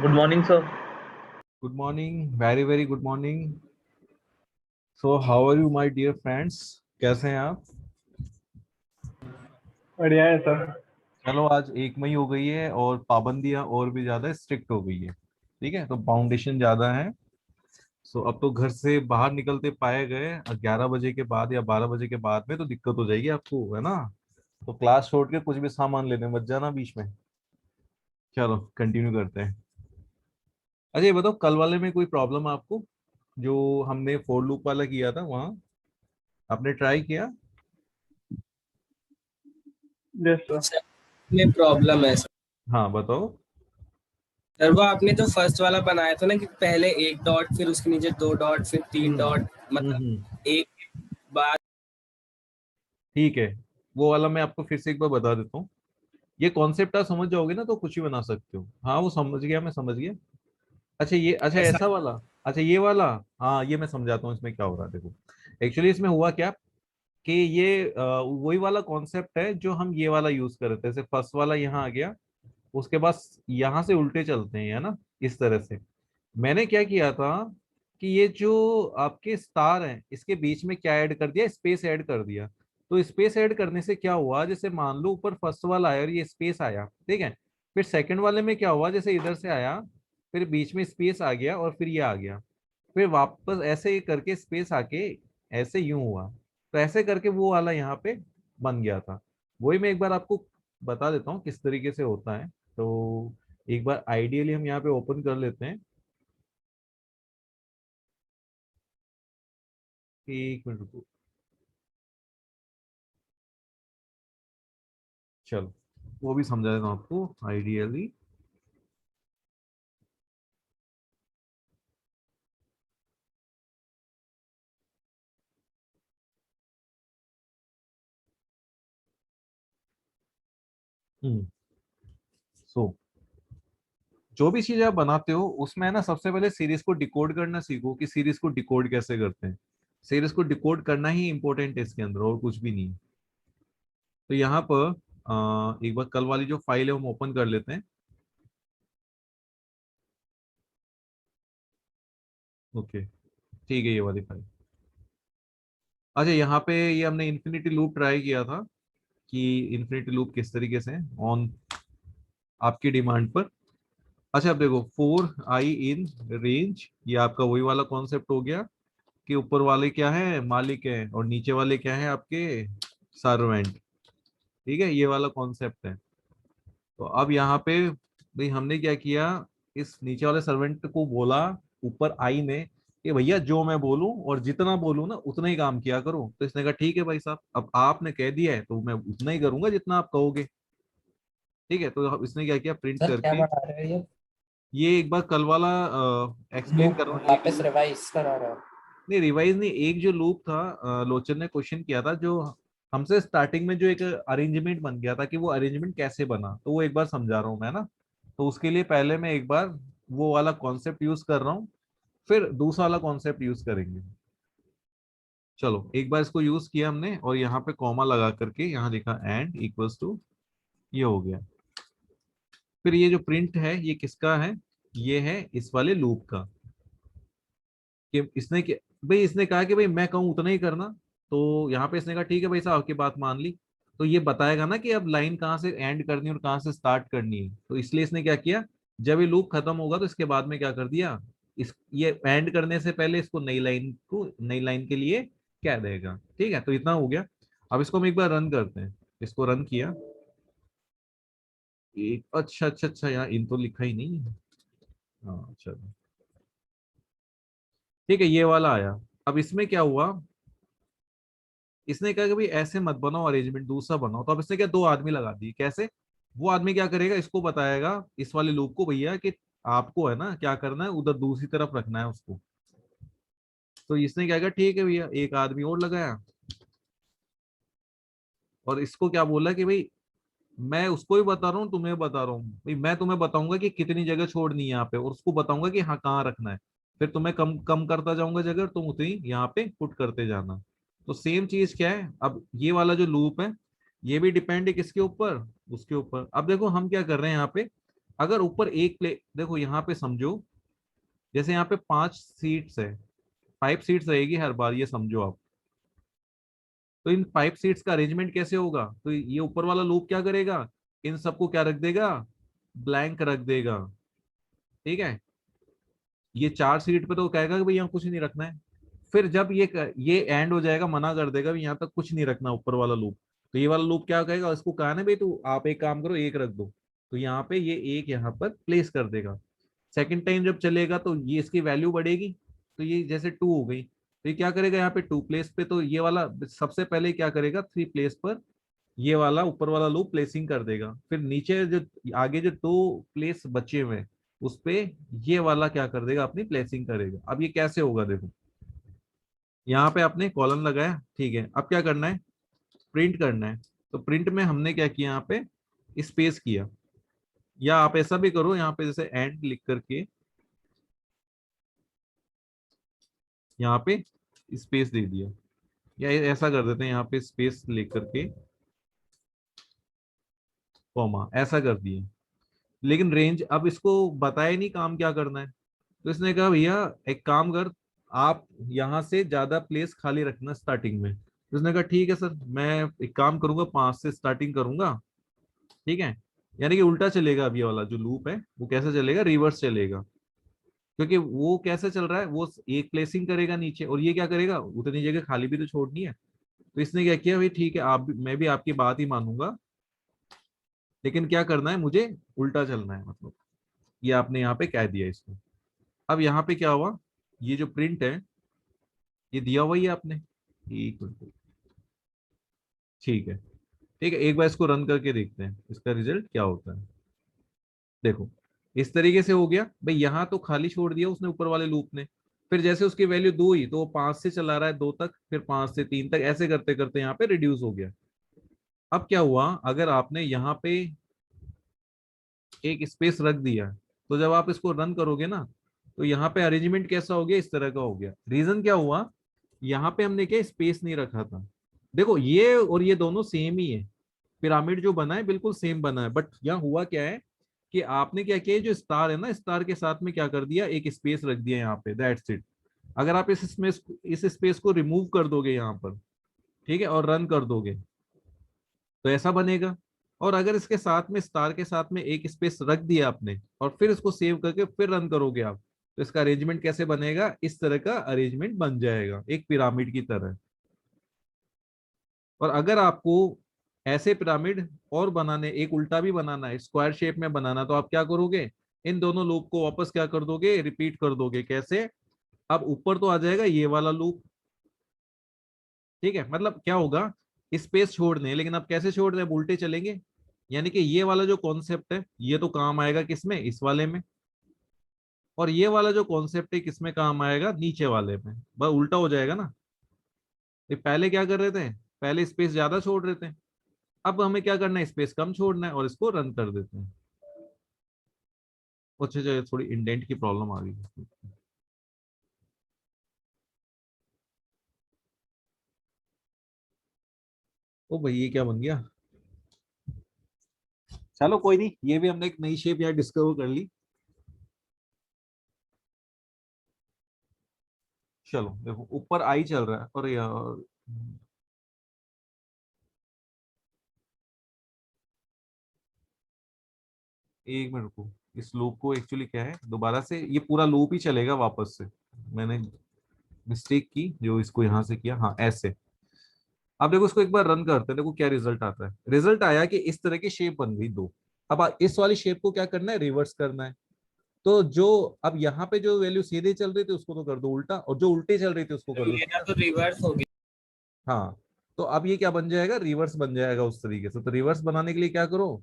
Good morning, sir. Good morning, very very good morning. So how are you, my dear friends? कैसे हैं आप? बढ़िया है sir. चलो आज 1 मई हो गई है और पाबंदियां और भी ज्यादा स्ट्रिक्ट हो गई है। ठीक है, तो फाउंडेशन ज्यादा है। सो अब तो घर से बाहर निकलते पाए गए 11 बजे के बाद या 12 बजे के बाद में तो दिक्कत हो जाएगी आपको, है ना? तो क्लास छोड़ के कुछ भी सामान लेने मत जाना बीच में। चलो कंटिन्यू करते हैं। अच्छा ये बताओ, कल वाले में कोई प्रॉब्लम आपको? जो हमने फोर लूप वाला किया था वहाँ आपने ट्राई किया? Yes sir. सर में प्रॉब्लम है सर। हाँ बताओ। सर वो आपने जो फर्स्ट वाला बनाया था ना कि पहले एक डॉट फिर उसके नीचे 2 डॉट फिर 3 डॉट, मतलब एक बार। ठीक है, वो वाला मैं आपको फिर से एक बार बता देता हूँ। ये कॉन्सेप्ट आप समझ जाओगे ना तो कुछ भी बना सकते हो। हाँ वो समझ गया, मैं समझ गया। अच्छा ये, अच्छा ऐसा ऐसा वाला। अच्छा ये वाला। हाँ ये मैं समझाता हूँ इसमें क्या हो रहा है। देखो एक्चुअली इसमें हुआ क्या कि ये वही वाला कॉन्सेप्ट है जो हम ये वाला यूज कर रहे थे। जैसे फर्स्ट वाला यहाँ आ गया, उसके बाद यहाँ से उल्टे चलते हैं, है ना? इस तरह से मैंने क्या किया था कि ये जो आपके स्टार हैं इसके बीच में क्या ऐड कर दिया, स्पेस ऐड कर दिया। तो स्पेस ऐड करने से क्या हुआ, जैसे मान लो ऊपर फर्स्ट वाला आया और ये स्पेस आया, ठीक है। फिर सेकंड वाले में क्या हुआ, जैसे इधर से आया फिर बीच में स्पेस आ गया और फिर ये आ गया। फिर वापस ऐसे ही करके स्पेस आके ऐसे यूं हुआ। तो ऐसे करके वो वाला यहाँ पे बन गया था। वही मैं एक बार आपको बता देता हूँ किस तरीके से होता है। तो एक बार आइडियली हम यहाँ पे ओपन कर लेते हैं। 1 मिनट रुको। चलो वो भी समझा देता हूँ आपको आइडियली। हम्म। सो जो भी चीज आप बनाते हो उसमें है ना, सबसे पहले सीरीज को डिकोड करना सीखो कि सीरीज को डिकोड कैसे करते हैं। सीरीज को डिकोड करना ही इंपॉर्टेंट है इसके अंदर, और कुछ भी नहीं। तो यहाँ पर एक बार कल वाली जो फाइल है हम ओपन कर लेते हैं। ओके ठीक है, ये वाली फाइल। अच्छा यहाँ पे ये हमने इन्फिनिटी लूप ट्राई किया था कि इन्फिनिटी लूप किस तरीके से ऑन आपकी डिमांड पर। अच्छा अब देखो, 4 i इन रेंज, ये आपका वही वाला कॉन्सेप्ट हो गया कि ऊपर वाले क्या है, मालिक है, और नीचे वाले क्या है आपके, सर्वेंट। ठीक है, ये वाला कॉन्सेप्ट है। तो अब यहाँ पे भाई हमने क्या किया, इस नीचे वाले सर्वेंट को बोला ऊपर आई ने कि भैया जो मैं बोलूं और जितना बोलूं ना उतना ही काम किया करो। तो इसने कहा ठीक है भाई साहब, अब आपने कह दिया है तो मैं उतना ही करूंगा जितना आप कहोगे। ठीक है, तो इसने क्या किया, प्रिंट सर क्या करके बना रहे हो ये एक बार कल वाला ये एक्सप्लेन लूप कर रहा हूँ। एक वापस रिवाइज करा रहे हो? नहीं, रिवाइज नहीं, एक जो लूप था लोचन ने क्वेश्चन किया था जो हमसे स्टार्टिंग में, जो एक अरेंजमेंट बन गया था कि वो अरेंजमेंट कैसे बना, तो वो एक बार समझा रहा हूँ मैं ना। तो उसके लिए पहले मैं एक बार वो वाला कॉन्सेप्ट यूज कर रहा हूँ, फिर दूसरा वाला कॉन्सेप्ट यूज करेंगे। चलो एक बार इसको यूज किया हमने और यहाँ पे कॉमा लगा करके यहाँ लिखा एंड इक्वल्स टू, ये हो गया। फिर ये जो प्रिंट है ये किसका है, ये है इस वाले लूप का। कि इसने भाई इसने कहा कि भाई मैं कहूँ उतना ही करना। तो यहाँ पे इसने कहा ठीक है भाई साहब, आपकी बात मान ली। तो ये बताएगा ना कि अब लाइन कहाँ से एंड करनी है और कहाँ से स्टार्ट करनी है। तो इसलिए इसने क्या किया, जब ये लूप खत्म होगा तो इसके बाद में क्या कर दिया, इस ये एंड करने से पहले इसको नई लाइन के लिए क्या देगा। ठीक है, तो इतना हो गया। अब इसको हम एक बार रन करते हैं। इसको रन किया। एक अच्छा अच्छा अच्छा, यहाँ इन तो लिखा ही नहीं है। हाँ चलो ठीक है, ये वाला आया। अब इसमें क्या हुआ, इसने कहा कि भाई ऐसे मत बनाओ, अरेंजमेंट दूसरा बनाओ। तो अब इसने क्या, 2 आदमी लगा दिए। कैसे? वो आदमी क्या करेगा, इसको बताएगा इस वाले लूप को, भैया कि आपको है ना क्या करना है, उधर दूसरी तरफ रखना है उसको। तो इसने क्या कहा, ठीक है भैया, एक आदमी और लगाया और इसको क्या बोला कि भाई मैं उसको भी बता रहा हूँ, तुम्हें बता रहा हूँ भाई, मैं तुम्हें बताऊंगा कि कितनी जगह छोड़नी है यहाँ पे, और उसको बताऊंगा कि हाँ कहाँ रखना है। फिर तुम्हें कम कम करता जाऊंगा जगह, तुम उतनी यहाँ पे पुट करते जाना। तो सेम चीज क्या है, अब ये वाला जो लूप है ये भी डिपेंड है किसके ऊपर, उसके ऊपर। अब देखो हम क्या कर रहे हैं यहाँ पे, अगर ऊपर एक देखो यहाँ पे समझो, जैसे यहाँ पे 5 सीट्स है, 5 सीट्स रहेगी हर बार, ये समझो आप। तो इन 5 सीट्स का अरेंजमेंट कैसे होगा? तो ये ऊपर वाला लूप क्या करेगा, इन सबको क्या रख देगा, ब्लैंक रख देगा। ठीक है, ये 4 सीट पे तो कहेगा कि भाई यहाँ कुछ नहीं रखना है। फिर जब ये एंड हो जाएगा, मना कर देगा भी यहाँ तक कुछ नहीं रखना ऊपर वाला लूप, तो ये वाला लूप क्या कहेगा, इसको कहा ना भाई तू आप एक काम करो, एक रख दो, तो यहाँ पे ये एक यहाँ पर प्लेस कर देगा। सेकंड टाइम जब चलेगा तो ये इसकी वैल्यू बढ़ेगी, तो ये जैसे 2 हो गई, तो ये क्या करेगा यहाँ पे 2 प्लेस पे, तो ये वाला सबसे पहले क्या करेगा 3 प्लेस पर ये वाला ऊपर वाला लूप प्लेसिंग कर देगा। फिर नीचे जो आगे जो 2 प्लेस बचे हुए हैं उस पे ये वाला क्या कर देगा, अपनी प्लेसिंग करेगा। अब ये कैसे होगा देखो, यहाँ पे आपने कॉलम लगाया, ठीक है, अब क्या करना है, प्रिंट करना है। तो प्रिंट में हमने क्या किया, यहाँ पे स्पेस किया, या आप ऐसा भी करो यहाँ पे जैसे एंड लिख करके यहाँ पे स्पेस दे दिया, या ऐसा कर देते हैं यहाँ पे स्पेस लिख करके कॉमा ऐसा कर दिए। लेकिन रेंज अब इसको बताया नहीं काम क्या करना है, तो इसने कहा भैया एक काम कर, आप यहाँ से ज्यादा प्लेस खाली रखना स्टार्टिंग में। तो उसने कहा ठीक है सर, मैं एक काम करूंगा 5 से स्टार्टिंग करूंगा। ठीक है, यानी कि उल्टा चलेगा, अब ये वाला जो लूप है वो कैसे चलेगा, रिवर्स चलेगा। क्योंकि वो कैसे चल रहा है, वो एक प्लेसिंग करेगा नीचे, और ये क्या करेगा, उतनी जगह खाली भी तो छोड़नी है। तो इसने क्या किया, भाई ठीक है मैं भी आपकी बात ही मानूंगा, लेकिन क्या करना है मुझे, उल्टा चलना है, मतलब ये आपने यहाँ पे कह दिया इसको। अब यहाँ पे क्या हुआ, ये जो प्रिंट है ये दिया हुआ ही है आपने, एक मिनट, ठीक है, ठीक है, एक बार इसको रन करके देखते हैं इसका रिजल्ट क्या होता है। देखो इस तरीके से हो गया भाई, यहाँ तो खाली छोड़ दिया उसने ऊपर वाले लूप ने। फिर जैसे उसकी वैल्यू 2 ही, तो वो 5 से चला रहा है 2 तक, फिर 5 से 3 तक, ऐसे करते करते यहाँ पे रिड्यूस हो गया। अब क्या हुआ, अगर आपने यहाँ पे एक स्पेस रख दिया, तो जब आप इसको रन करोगे ना, तो यहाँ पे अरेंजमेंट कैसा हो गया, इस तरह का हो गया। रीजन क्या हुआ, यहाँ पे हमने क्या स्पेस नहीं रखा था। देखो ये और ये दोनों सेम ही है, पिरामिड जो बना है बिल्कुल सेम बना है, बट यहाँ हुआ क्या है कि आपने क्या किया, जो स्टार है ना, स्टार के साथ में क्या कर दिया, एक स्पेस रख दिया यहाँ पे, दैट्स इट। अगर आप इस स्पेस को रिमूव कर दोगे यहाँ पर, ठीक है, और रन कर दोगे, तो ऐसा बनेगा। और अगर इसके साथ में स्टार के साथ में एक स्पेस रख दिया आपने, और फिर इसको सेव करके फिर रन करोगे आप, तो इसका अरेंजमेंट कैसे बनेगा, इस तरह का अरेंजमेंट बन जाएगा, एक पिरामिड की तरह। और अगर आपको ऐसे पिरामिड और बनाने, एक उल्टा भी बनाना है, स्क्वायर शेप में बनाना, तो आप क्या करोगे, इन दोनों लूप को वापस क्या कर दोगे, रिपीट कर दोगे। कैसे, अब ऊपर तो आ जाएगा ये वाला लूप, ठीक है, मतलब क्या होगा, स्पेस छोड़ने, लेकिन अब कैसे छोड़ रहे हैं, अब उल्टे चलेंगे। यानी कि ये वाला जो कॉन्सेप्ट है ये तो काम आएगा किसमें, इस वाले में, और ये वाला जो कॉन्सेप्ट है किसमें काम आएगा, नीचे वाले में। बस उल्टा हो जाएगा ना। ये पहले क्या कर रहे थे, पहले स्पेस ज्यादा छोड़ रहे थे, अब हमें क्या करना है, स्पेस कम छोड़ना है, और इसको रन कर देते हैं। अच्छा अच्छा, थोड़ी इंडेंट की प्रॉब्लम आ गई। ओ भाई ये क्या बन गया, चलो कोई नहीं, ये भी हमने एक नई शेप यहाँ डिस्कवर कर ली। चलो देखो ऊपर आई चल रहा है, और यार एक मिनट को, इस लूप को एक्चुअली क्या है, दोबारा से ये पूरा लूप ही चलेगा वापस से। मैंने मिस्टेक की जो इसको यहाँ से किया, हाँ ऐसे। अब देखो इसको एक बार रन करते हैं, देखो क्या रिजल्ट आता है। रिजल्ट आया कि इस तरह की शेप बन गई 2। अब इस वाली शेप को क्या करना है, रिवर्स करना है। तो जो अब यहाँ पे जो वैल्यू सीधे चल रही थी उसको तो कर दो उल्टा, और जो उल्टे चल रही थी उसको कर दो मेरा सीधा। तो रिवर्स हो गया। हाँ, तो अब ये क्या बन जाएगा, रिवर्स बन जाएगा उस तरीके से। तो रिवर्स बनाने के लिए क्या करो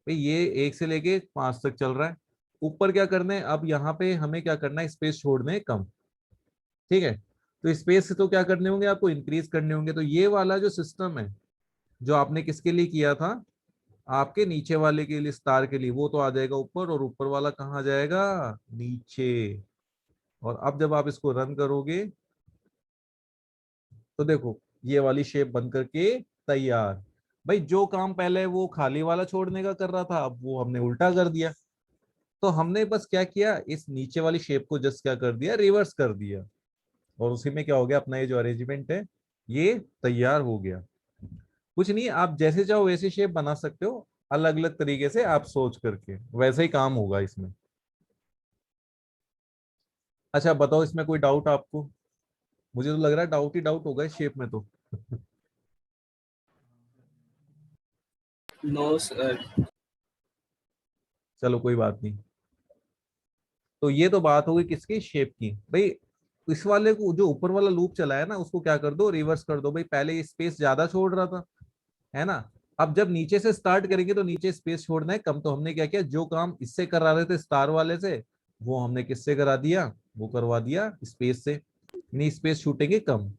भाई, ये 1 से लेके 5 तक चल रहा है, ऊपर क्या करना है, अब यहाँ पे हमें क्या करना है, स्पेस छोड़ने हैं कम। ठीक है, तो स्पेस तो क्या करने होंगे, आपको इंक्रीज करने होंगे। तो ये वाला जो सिस्टम है जो आपने किसके लिए किया था, आपके नीचे वाले के लिए, स्टार के लिए, वो तो आ जाएगा ऊपर, और ऊपर वाला कहाँ जाएगा, नीचे। और अब जब आप इसको रन करोगे तो देखो ये वाली शेप बन करके तैयार। भाई जो काम पहले वो खाली वाला छोड़ने का कर रहा था, अब वो हमने उल्टा कर दिया। तो हमने बस क्या किया, इस नीचे वाली शेप को जस्ट क्या कर दिया, रिवर्स कर दिया, और उसी में क्या हो गया, अपना ये जो अरेंजमेंट है ये तैयार हो गया। कुछ नहीं, आप जैसे चाहो वैसे शेप बना सकते हो, अलग अलग तरीके से आप सोच करके, वैसे ही काम होगा इसमें। अच्छा बताओ, इसमें कोई डाउट आपको? मुझे तो लग रहा है डाउट ही डाउट होगा इस शेप में तो। No sir. चलो कोई बात नहीं। तो ये तो बात होगी किसकी, शेप की। भाई इस वाले को, जो ऊपर वाला लूप चला है ना, उसको क्या कर दो, रिवर्स कर दो। भाई पहले ये स्पेस ज्यादा छोड़ रहा था, है ना। अब जब नीचे से स्टार्ट करेंगे तो नीचे स्पेस छोड़ना है कम, तो हमने क्या किया, जो काम इससे करा रहे थे स्टार वाले से, वो हमने किससे करा दिया, वो करवा दिया स्पेस से, यानी स्पेस छूटेंगे कम।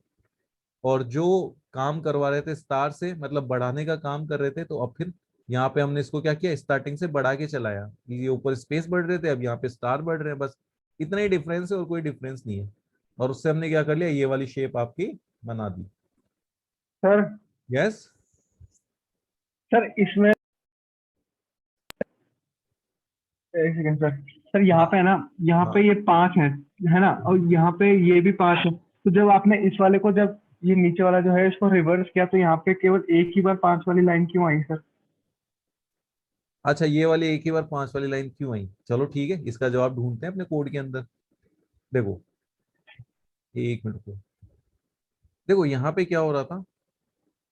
और जो काम करवा रहे थे स्टार से, मतलब बढ़ाने का काम कर रहे थे, तो अब फिर यहाँ पे हमने इसको क्या किया, स्टार्टिंग से बढ़ा के चलाया। ये ऊपर स्पेस बढ़ रहे थे, अब यहाँ पे स्टार बढ़ रहे हैं, बस इतना ही डिफरेंस है, और कोई डिफरेंस नहीं है। और उससे हमने क्या कर लिया, ये वाली शेप आपकी बना दी। Sir yes. सर इसमें एक सेकंड सर। सर यहाँ पे है ना, यहाँ हाँ पे ये 5 है ना, और यहाँ पे ये भी 5 है। तो जब आपने इस वाले को, जब ये नीचे वाला जो है इसको रिवर्स किया, तो यहाँ पे केवल एक ही बार 5 वाली लाइन क्यों आई सर? अच्छा, ये वाली एक ही बार 5 वाली लाइन क्यों आई, चलो ठीक है, इसका जवाब ढूंढते हैं अपने कोड के अंदर। देखो, एक मिनट को, देखो यहाँ पे क्या हो रहा था।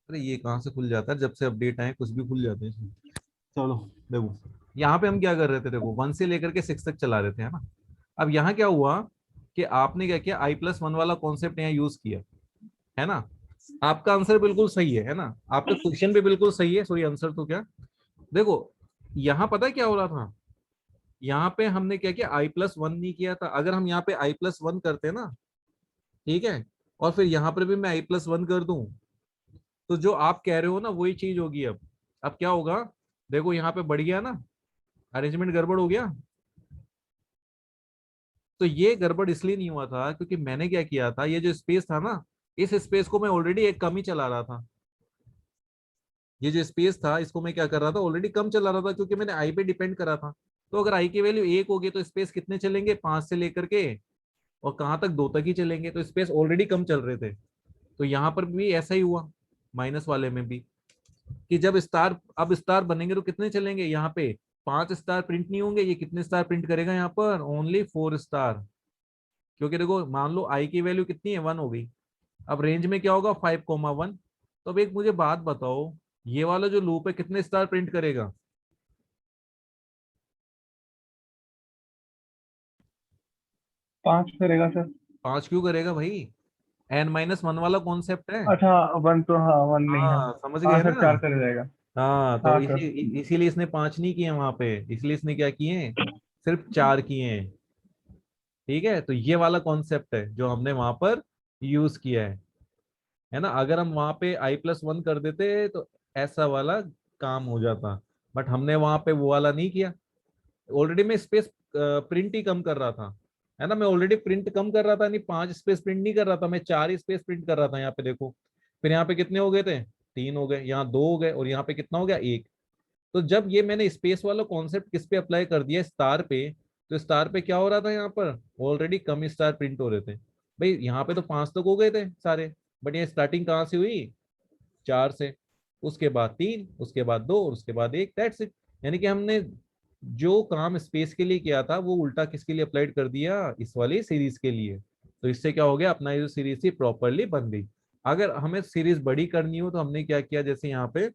अरे ये कहाँ से खुल जाता है, जब से अपडेट आए कुछ भी खुल जाते हैं इसमें। चलो देखो, यहाँ पे हम क्या कर रहे थे, देखो 1 से लेकर के 6 तक चला रहे थे, है ना। अब यहाँ क्या हुआ कि आपने क्या किया, i+1 वाला कॉन्सेप्ट यहाँ यूज किया, है ना। आपका आंसर बिल्कुल सही है ना, आपका क्वेश्चन भी बिल्कुल सही है, सॉरी आंसर तो क्या। देखो यहाँ पता है क्या हो रहा था, यहाँ पे हमने क्या किया, i+1 नहीं किया था। अगर हम यहाँ पे i+1 करते ना, ठीक है, और फिर यहाँ पर भी मैं i+1 कर दूं, तो जो आप कह रहे हो ना वही चीज होगी। अब क्या होगा, देखो यहाँ पे बढ़ गया ना, अरेंजमेंट गड़बड़ हो गया। तो ये गड़बड़ इसलिए नहीं हुआ था क्योंकि मैंने क्या किया था, ये जो स्पेस था ना, इस स्पेस को मैं ऑलरेडी एक कम ही चला रहा था। ये जो स्पेस था इसको मैं क्या कर रहा था, ऑलरेडी कम चला रहा था, क्योंकि मैंने आई पे डिपेंड करा था। तो अगर आई की वैल्यू 1 होगी तो स्पेस कितने चलेंगे, 5 से लेकर के और कहाँ तक, 2 तक ही चलेंगे, तो स्पेस ऑलरेडी कम चल रहे थे। तो यहाँ पर भी ऐसा ही हुआ, माइनस वाले में भी, कि जब स्टार, अब स्टार बनेंगे तो कितने चलेंगे, यहाँ पे 5 स्टार प्रिंट नहीं होंगे। ये कितने स्टार प्रिंट करेगा यहाँ पर, ओनली 4 स्टार। क्योंकि देखो मान लो आई की वैल्यू कितनी है, 1 हो गई। अब रेंज में क्या होगा, 5,1। तो अब एक मुझे बात बताओ, ये वाला जो लूप है कितने स्टार प्रिंट करेगा, 5 करेगा सर। 5 क्यों करेगा भाई, n-1 वाला कॉन्सेप्ट है। अच्छा, 1 तो हाँ, 1 नहीं है। हाँ समझ हाँ गए सर, ना। 4 चले जाएगा। हाँ तो हाँ सर। इसीलिए इसने 5 नहीं किए वहां पे, इसलिए इसने क्या किए, सिर्फ 4 किए हैं। ठीक है, तो ये वाला कॉन्सेप्ट है जो हमने वहां पर यूज किया है ना। अगर हम वहां पे i+1 कर देते तो ऐसा वाला काम हो जाता, बट हमने वहां पे वो वाला नहीं किया। ऑलरेडी मैं स्पेस प्रिंट ही कम कर रहा था, है ना। मैं ऑलरेडी प्रिंट कम कर रहा था, नहीं 5 स्पेस प्रिंट नहीं कर रहा था, मैं 4 ही स्पेस प्रिंट कर रहा था। यहाँ पे देखो, फिर यहाँ पे कितने हो गए थे, 3 हो गए, यहाँ 2 हो गए, और यहाँ पे कितना हो गया, 1। तो जब ये मैंने स्पेस वाला कॉन्सेप्ट किस पे अप्लाई कर दिया, स्टार पे, तो स्टार पे क्या हो रहा था, यहाँ पर ऑलरेडी कम स्टार प्रिंट हो रहे थे। भाई यहाँ पे तो 5 तक हो गए थे सारे, बट ये स्टार्टिंग कहाँ से हुई, 4 से, उसके बाद 3, उसके बाद 2, और उसके बाद 1, दैट्स इट। यानी कि हमने जो काम स्पेस के लिए किया था वो उल्टा किसके लिए अप्लाइड कर दिया, इस वाली सीरीज के लिए। तो इससे क्या हो गया, अपना ये जो सीरीज थी प्रॉपरली बन गई। अगर हमें सीरीज बड़ी करनी हो तो हमने क्या किया, जैसे यहाँ पे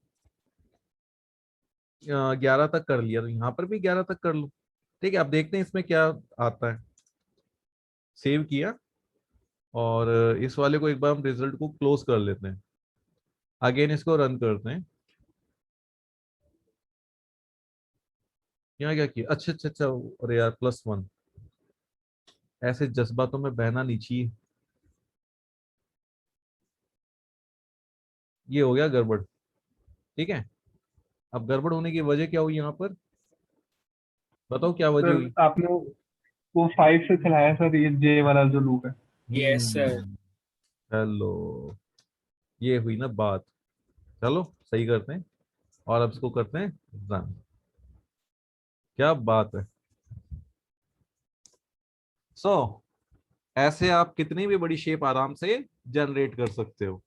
11 तक कर लिया, तो यहाँ पर भी 11 तक कर लो। ठीक है, अब देखते हैं इसमें क्या आता है। सेव किया, और इस वाले को एक बार हम रिजल्ट को क्लोज कर लेते हैं, अगेन इसको रन करते हैं। यहाँ क्या किया, अच्छा अच्छा अच्छा, अरे यार +1, ऐसे जज्बातों में बहना नहीं चाहिए। ये हो गया गड़बड़। ठीक है, अब गड़बड़ होने की वजह क्या हुई यहाँ पर, बताओ क्या वजह सर हुई। आपने वो 5 से चलाया सर, ये जे वाला जो लूप है। Yes sir. हम्म, हेलो, ये हुई ना बात। चलो सही करते हैं, और अब इसको करते हैं run। क्या बात है। सो ऐसे आप कितनी भी बड़ी शेप आराम से जनरेट कर सकते हो।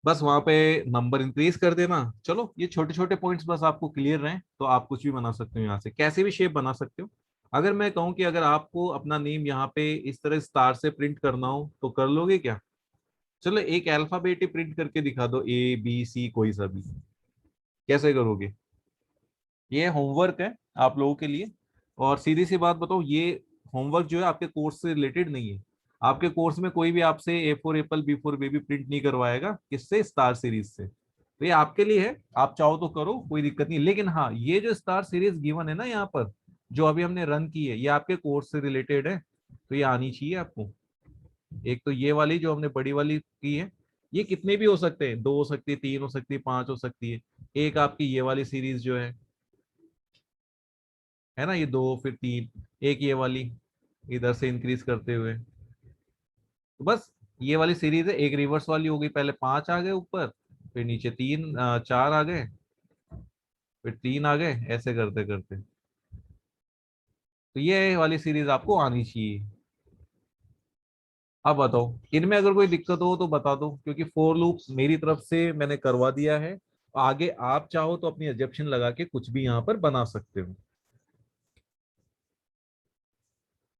बस वहां पे नंबर इंक्रीज कर देना। चलो ये छोटे छोटे पॉइंट्स बस आपको क्लियर रहें तो आप कुछ भी बना सकते हो, यहाँ से कैसे भी शेप बना सकते हो। अगर मैं कहूँ कि अगर आपको अपना नेम यहाँ पे इस तरह स्टार से प्रिंट करना हो तो कर लोगे क्या? चलो एक अल्फाबेट ही प्रिंट करके दिखा दो, ABC कोई सा भी। कैसे करोगे? ये होमवर्क है आप लोगों के लिए। और सीधी सी बात बताओ, ये होमवर्क जो है आपके कोर्स से रिलेटेड नहीं है। आपके कोर्स में कोई भी आपसे A4 Apple B4 baby print नहीं करवाएगा, किससे? स्टार सीरीज से। तो ये आपके लिए है, आप चाहो तो करो, कोई दिक्कत नहीं। लेकिन हाँ, ये जो स्टार सीरीज गिवन है ना यहाँ पर, जो अभी हमने रन की है, ये आपके कोर्स से रिलेटेड है, तो ये आनी चाहिए आपको। एक तो ये वाली जो हमने बड़ी वाली की है, ये कितने भी हो सकते हैं, 2 हो सकती है, 3 हो सकती है, 5 हो सकती है। एक आपकी ये वाली सीरीज जो है ना, ये 2 फिर 3, एक ये वाली इधर से इंक्रीज करते हुए। तो बस ये वाली सीरीज है। एक रिवर्स वाली होगी, पहले 5 आ गए ऊपर, फिर नीचे 3 4 आ गए, फिर 3 आ गए, ऐसे करते करते। तो ये वाली सीरीज आपको आनी चाहिए। अब बताओ, इनमें अगर कोई दिक्कत हो तो बता दो, क्योंकि फोर लूप मेरी तरफ से मैंने करवा दिया है। आगे आप चाहो तो अपनी एजप्शन लगा के कुछ भी यहाँ पर बना सकते हो।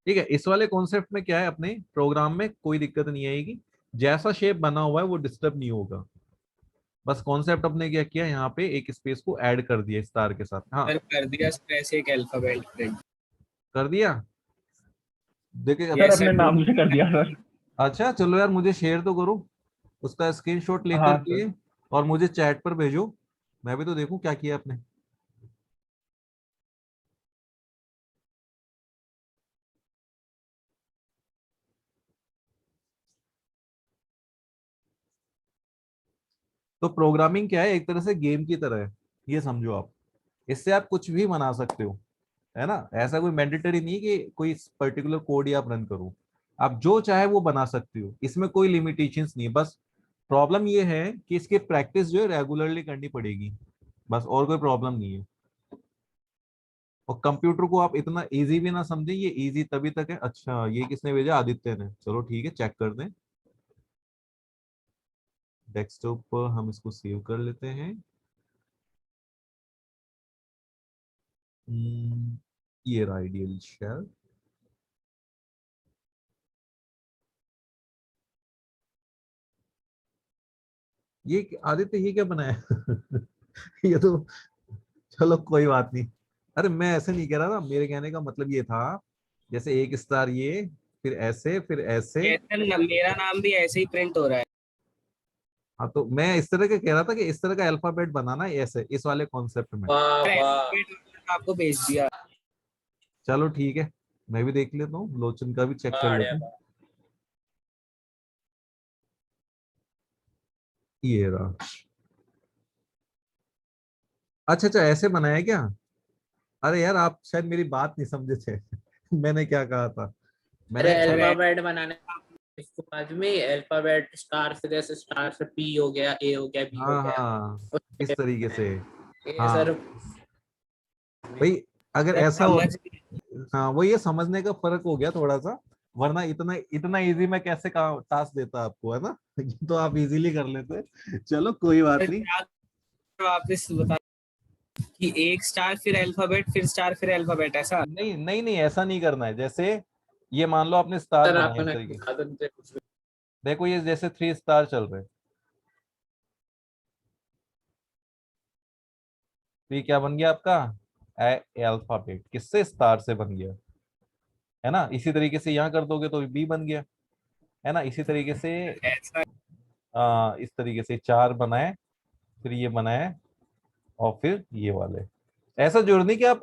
ठीक है, इस वाले कॉन्सेप्ट में क्या है, अपने प्रोग्राम में कोई दिक्कत नहीं आएगी। जैसा शेप बना हुआ है वो डिस्टर्ब नहीं होगा। बस कॉन्सेप्ट अपने क्या किया, यहाँ पे एक स्पेस को ऐड कर दिया स्टार के साथ। हाँ, सर कर दिया सर, ऐसे एक अल्फाबेट प्रिंट। कर दिया। देखिए सर यस अपने सर। नाम से कर दिया सर। अच्छा चलो यार, मुझे शेयर तो करो उसका स्क्रीनशॉट लेकर हाँ के, सर। और मुझे चैट पर भेजो, मैं भी तो देखूं क्या किया आपने। तो प्रोग्रामिंग क्या है, एक तरह से गेम की तरह है, ये समझो आप। इससे आप कुछ भी बना सकते हो, है ना। ऐसा कोई मैंडेटरी नहीं कि कोई पर्टिकुलर कोड ही आप रन करो। आप जो चाहे वो बना सकते हो, इसमें कोई लिमिटेशंस नहीं है। बस प्रॉब्लम ये है कि इसकी प्रैक्टिस जो है रेगुलरली करनी पड़ेगी, बस और कोई प्रॉब्लम नहीं है। और कंप्यूटर को आप इतना इजी भी ना समझें, ये इजी तभी तक है। अच्छा ये किसने भेजा? आदित्य ने। चलो ठीक है, चेक कर दें। डेस्कटॉप पर हम इसको सेव कर लेते हैं। ये रहा आइडियल शेल। ये आदित्य ये क्या बनाया? ये तो, चलो कोई बात नहीं। अरे मैं ऐसे नहीं कह रहा था, मेरे कहने का मतलब ये था, जैसे एक स्टार ये, फिर ऐसे, फिर ऐसे। यस सर, मेरा नाम भी ऐसे ही प्रिंट हो रहा है। हाँ तो मैं इस तरह का कह रहा था कि इस तरह का अल्फाबेट बनाना है ऐसे, इस वाले कॉन्सेप्ट में। वाह वाह। अल्फाबेट आपको भेज दिया। चलो ठीक है, मैं भी देख लेता हूँ, लोचन का भी चेक कर बढ़िया लेते हैं। बढ़िया। ये रहा। अच्छा अच्छा, ऐसे बनाया है क्या? अरे यार आप शायद मेरी बात नहीं समझे थे। मैंने क्या कहा था, अरे मैंने शायद, अल्फाबेट बनाने इसको बाद में अल्फाबेट स्टार से, जैसे स्टार से पी हो गया, ए हो गया, बी हो हाँ गया। हाँ, इस उसके- तरीके से। ये हाँ सर। भाई, अगर सर ऐसा हो, समझ हाँ वो ये समझने का फर्क हो गया थोड़ा सा। वरना इतना इतना इजी मैं कैसे काम टास्क देता आपको, है ना। ये तो आप इजीली कर लेते। चलो कोई बात नहीं। वापस बता कि एक स्टार फिर अल्फाबेट फिर स्टार फिर अल्फाबेट, ऐसा। नहीं नहीं नहीं, ऐसा नहीं करना है। जैसे ये मान लो आपने स्टार सर बनाया इस आपने तरीके, बता दो मुझे कुछ भी। देखो ये जैसे 3 स्टार चल रहे हैं, तो ये क्या बन गया आपका? अल्फाबेट किससे? स्टार से बन गया, है ना। इसी तरीके से यहाँ कर दोगे तो बी बन गया, है ना। इसी तरीके से ऐसा। इस तरीके से 4 बनाए, फिर ये बनाए, और फिर ये वाले। ऐसा जरूरी नहीं कि आप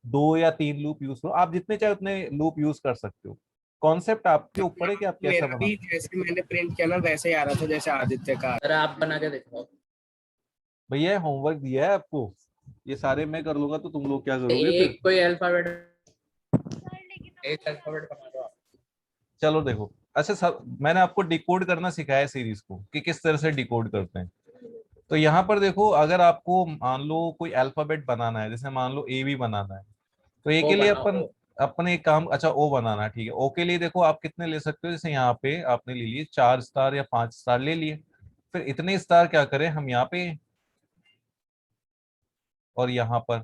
2 या 3 लूप यूज करो, आप जितने चाहे उतने लूप यूज कर सकते हो। कॉन्सेप्ट आपके ऊपर है कि आप कैसा मेरा भी बनाते हो। जैसे मैंने प्रिंट किया ना वैसे ही आ रहा था जैसे आदित्य का। सर आप बना के देखो। भैया होमवर्क दिया है आपको, ये सारे मैं कर लूंगा तो तुम लोग क्या करोगे फिर? एक कोई अल्फाबेट, एक अल्फाबेट बना दो आप। चलो देखो, अच्छा सब मैंने आपको डिकोड करना सिखाया है सीरीज को, कि किस तरह से डिकोड करते हैं। तो यहाँ पर देखो, अगर आपको मान लो कोई अल्फाबेट बनाना है, जैसे मान लो ए भी बनाना है, तो ए ओ के लिए बनाओ अपन ओ। अपने एक काम, अच्छा ओ बनाना, ठीक है। ओ के लिए देखो आप कितने ले सकते हो, जैसे यहाँ पे आपने ले लिए 4 स्टार या 5 स्टार ले लिए। फिर इतने स्टार क्या करें हम यहाँ पे और यहाँ पर।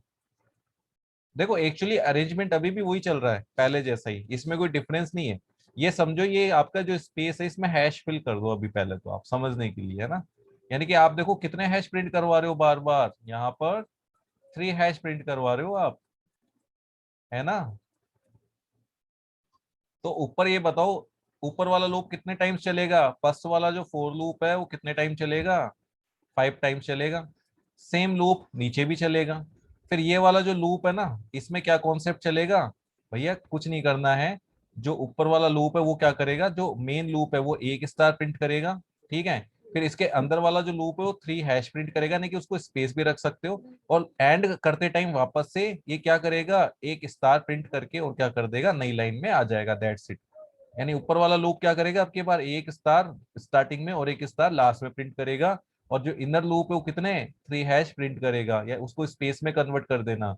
देखो एक्चुअली अरेंजमेंट अभी भी वही चल रहा है पहले जैसा ही, इसमें कोई डिफरेंस नहीं है। ये समझो ये आपका जो स्पेस है इसमें हैश फिल कर दो अभी पहले तो, आप समझने के लिए, है ना। यानी कि आप देखो कितने हैश प्रिंट करवा रहे हो बार बार, यहाँ पर 3 हैश प्रिंट करवा रहे हो आप, है ना। तो ऊपर ये बताओ, ऊपर वाला लूप कितने टाइम चलेगा, फर्स्ट वाला जो फोर लूप है वो कितने टाइम चलेगा, 5 टाइम चलेगा। सेम लूप नीचे भी चलेगा। फिर ये वाला जो लूप है ना, इसमें क्या कॉन्सेप्ट चलेगा, भैया कुछ नहीं करना है। जो ऊपर वाला लूप है वो क्या करेगा, जो मेन लूप है वो 1 स्टार प्रिंट करेगा, ठीक है। फिर इसके अंदर वाला जो लूप है वो 3 हैश प्रिंट करेगा, नहीं कि उसको स्पेस भी रख सकते हो। और एंड करते टाइम वापस से ये क्या करेगा, 1 स्टार प्रिंट करके और क्या कर देगा, नई लाइन में आ जाएगा, दैट्स इट। यानी ऊपर वाला लूप क्या करेगा, आपके बार 1 स्टार स्टार्टिंग में और 1 स्टार लास्ट में प्रिंट करेगा। और जो इनर लूप है वो कितने, 3 हैश प्रिंट करेगा, या उसको स्पेस में कन्वर्ट कर देना।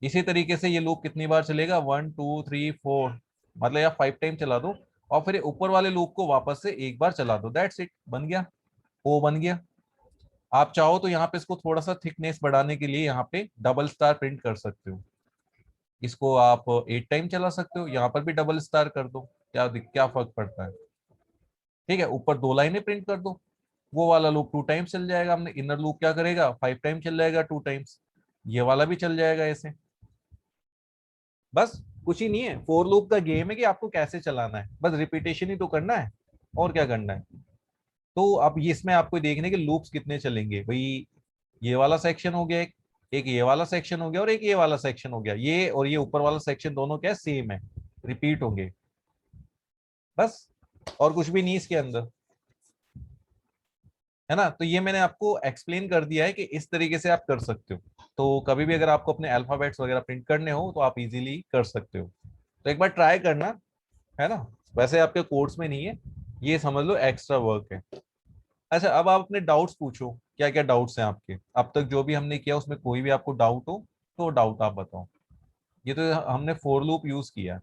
इसी तरीके से ये लूप कितनी बार चलेगा, 1 2 3 4, मतलब या 5 टाइम चला दो। और फिर ऊपर वाले लूप को वापस से एक बार चला दो, दैट्स इट, बन गया, ओ बन गया। आप चाहो तो यहाँ पे इसको थोड़ा सा थिकनेस बढ़ाने के लिए यहाँ पे डबल स्टार प्रिंट कर सकते हो। इसको आप 8 टाइम चला सकते हो, यहाँ पर भी डबल स्टार कर दो, क्या फर्क पड़ता है। ठीक है, ऊपर 2 लाइनें प्रिंट कर दो, वो वाला लूप 2 टाइम्स चल जाएगा। हमने इनर लूप क्या करेगा, 5 टाइम चल जाएगा 2 टाइम्स। ये वाला भी चल जाएगा ऐसे। बस कुछ ही नहीं है, फोर लूप का गेम है कि आपको कैसे चलाना है, बस रिपीटेशन ही तो करना है, और क्या करना है। तो अब ये इसमें आपको देखने के लूप्स कितने चलेंगे भाई। ये वाला सेक्शन हो गया एक ये वाला सेक्शन हो गया और एक ये वाला सेक्शन हो गया। ये और ये ऊपर वाला सेक्शन दोनों क्या सेम है, रिपीट होंगे, बस। और कुछ भी नहीं इसके अंदर, है ना। तो ये मैंने आपको एक्सप्लेन कर दिया है कि इस तरीके से आप कर सकते हो। तो कभी भी अगर आपको अपने अल्फाबेट्स वगैरह प्रिंट करने हो तो आप इजीली कर सकते हो। तो एक बार ट्राई करना, है ना। वैसे आपके कोर्स में नहीं है, ये समझ लो एक्स्ट्रा वर्क है। अच्छा, अब आप अपने डाउट्स पूछो, क्या क्या डाउट्स हैं आपके, अब तक जो भी हमने किया उसमें कोई भी आपको डाउट हो तो डाउट आप बताओ। ये तो हमने फोर लूप यूज किया।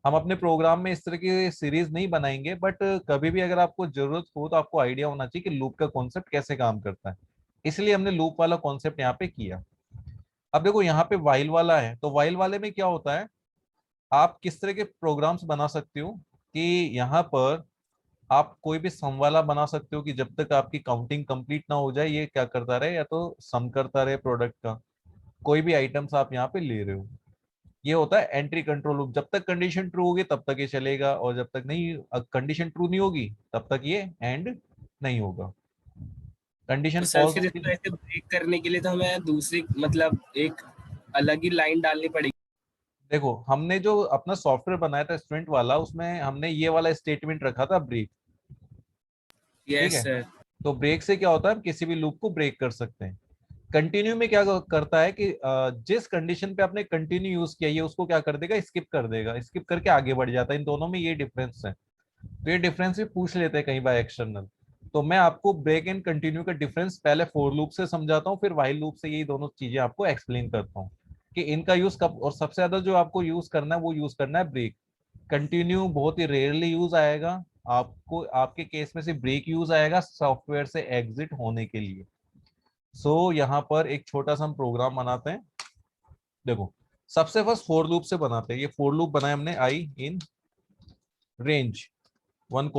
हम अपने प्रोग्राम में इस तरह की सीरीज नहीं बनाएंगे, बट कभी भी अगर आपको जरूरत हो तो आपको आइडिया होना चाहिए कि लूप का कॉन्सेप्ट कैसे काम करता है। इसलिए हमने लूप वाला कॉन्सेप्ट यहाँ पे किया। अब देखो यहाँ पे वाइल वाला है, तो वाइल वाले में क्या होता है, आप किस तरह के प्रोग्राम्स बना सकते हो कि यहाँ पर आप कोई भी सम वाला बना सकते हो कि जब तक आपकी काउंटिंग कंप्लीट ना हो जाए ये क्या करता रहे, या तो सम करता रहे प्रोडक्ट का। कोई भी आइटम्स आप यहाँ पे ले रहे हो, ये होता है एंट्री कंट्रोल लूप। जब तक कंडीशन ट्रू होगी तब तक ये चलेगा, और जब तक नहीं, कंडीशन ट्रू नहीं होगी तब तक ये एंड नहीं होगा। कंडीशन तो सर फॉल्स फिर होगी। इसको ऐसे ब्रेक करने के लिए तो हमें दूसरी मतलब एक अलग ही लाइन डालनी पड़ेगी। देखो हमने जो अपना सॉफ्टवेयर बनाया था स्टूडेंट वाला, उसमें हमने ये वाला स्टेटमेंट रखा था, ब्रेक। ठीक यस है, सर। तो ब्रेक से क्या होता है, हम किसी भी लूप को ब्रेक कर सकते हैं। कंटिन्यू में क्या करता है कि जिस कंडीशन पे आपने कंटिन्यू यूज किया, ये उसको क्या कर देगा, स्किप कर देगा, स्किप करके आगे बढ़ जाता है। इन दोनों में ये डिफरेंस है। तो ये डिफरेंस भी पूछ लेते हैं कई बार एक्सटर्नल। तो मैं आपको ब्रेक एंड कंटिन्यू का डिफरेंस पहले फोर लूप से समझाता हूँ, फिर व्हाइल लूप से ये दोनों चीजें आपको एक्सप्लेन करता हूँ कि इनका यूज कब, और सबसे ज्यादा जो आपको यूज करना है वो यूज करना है ब्रेक। कंटिन्यू बहुत ही रेयरली यूज आएगा आपको, आपके केस में से ब्रेक यूज आएगा सॉफ्टवेयर से एग्जिट होने के लिए। यहाँ पर एक छोटा सा हम प्रोग्राम बनाते हैं। देखो सबसे फर्स्ट फोर लूप से बनाते हैं। ये फोर लूप बनाए हमने, आई इन रेंज 1,